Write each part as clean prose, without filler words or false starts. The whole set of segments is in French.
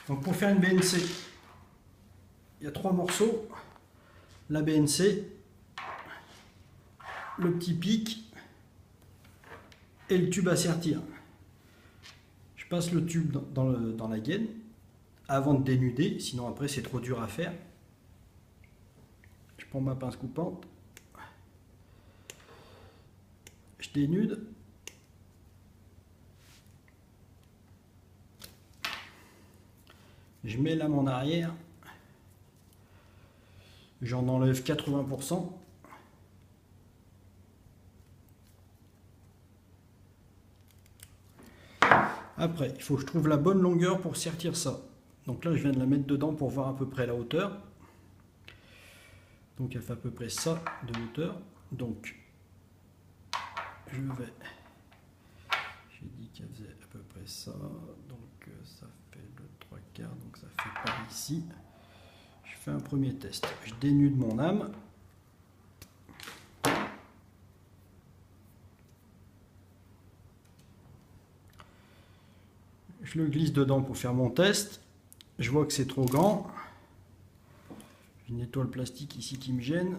Donc pour faire une BNC, il y a 3 morceaux. La BNC, le petit pic et le tube à sertir. Je passe le tube dans la gaine avant de dénuder, sinon après c'est trop dur à faire. Je prends ma pince coupante, je dénude. Je mets la main en arrière, j'en enlève 80%. Après, il faut que je trouve la bonne longueur pour sertir ça. Donc là, je viens de la mettre dedans pour voir à peu près la hauteur. Donc elle fait à peu près ça de hauteur. Donc, je vais... J'ai dit qu'elle faisait à peu près ça. Donc ça fait le 3/4, donc ça fait par ici. Je fais un premier test. Je dénude mon âme. Je le glisse dedans pour faire mon test. Je vois que c'est trop grand. Je nettoie le plastique ici qui me gêne.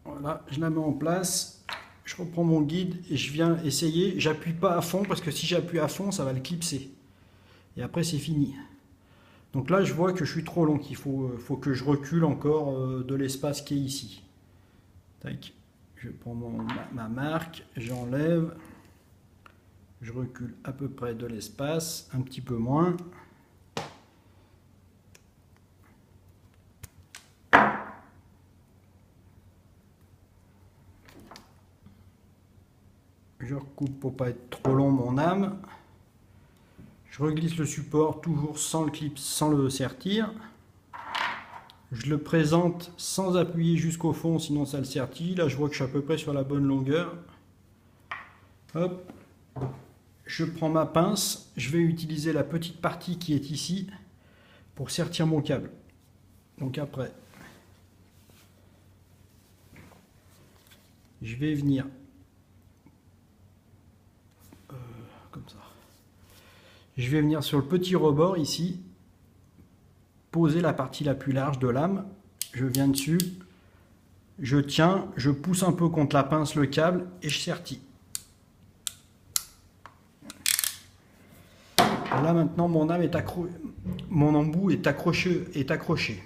Voilà, je la mets en place. Je reprends mon guide et je viens essayer. J'appuie pas à fond parce que si j'appuie à fond, ça va le clipser. Et après, c'est fini. Donc là, je vois que je suis trop long. Il faut que je recule encore de l'espace qui est ici. Tac. Je prends ma marque, j'enlève. Je recule à peu près de l'espace, un petit peu moins. Je recoupe pour pas être trop long mon âme. Je reglisse le support toujours sans le clip, sans le sertir. Je le présente sans appuyer jusqu'au fond, sinon ça le sertit. Là, je vois que je suis à peu près sur la bonne longueur. Hop. Je prends ma pince. Je vais utiliser la petite partie qui est ici pour sertir mon câble. Donc après, je vais venir comme ça. Je vais venir sur le petit rebord ici, poser la partie la plus large de lame. Je viens dessus, je tiens, je pousse un peu contre la pince le câble et je sertis. Là maintenant mon âme est mon embout est accroché.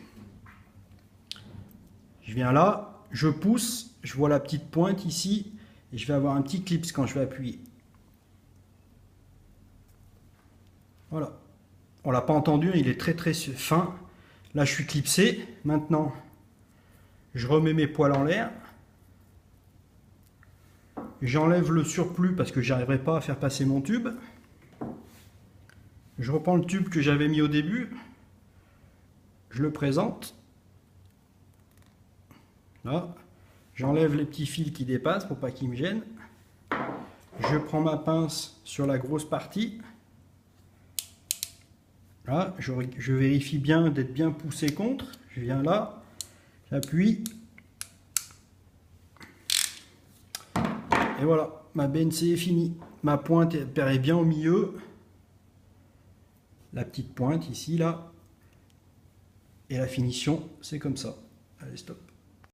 Je viens là, je pousse, je vois la petite pointe ici et je vais avoir un petit clips quand je vais appuyer. Voilà. On l'a pas entendu, il est très fin. Là je suis clipsé. Maintenant je remets mes poils en l'air. J'enlève le surplus parce que j'arriverai pas à faire passer mon tube. Je reprends le tube que j'avais mis au début. Je le présente. Là. J'enlève les petits fils qui dépassent pour pas qu'ils me gênent. Je prends ma pince sur la grosse partie. Là, je vérifie bien d'être bien poussé contre. Je viens là, j'appuie. Et voilà, ma BNC est finie. Ma pointe est bien au milieu. La petite pointe ici, là. Et la finition, c'est comme ça. Allez, stop.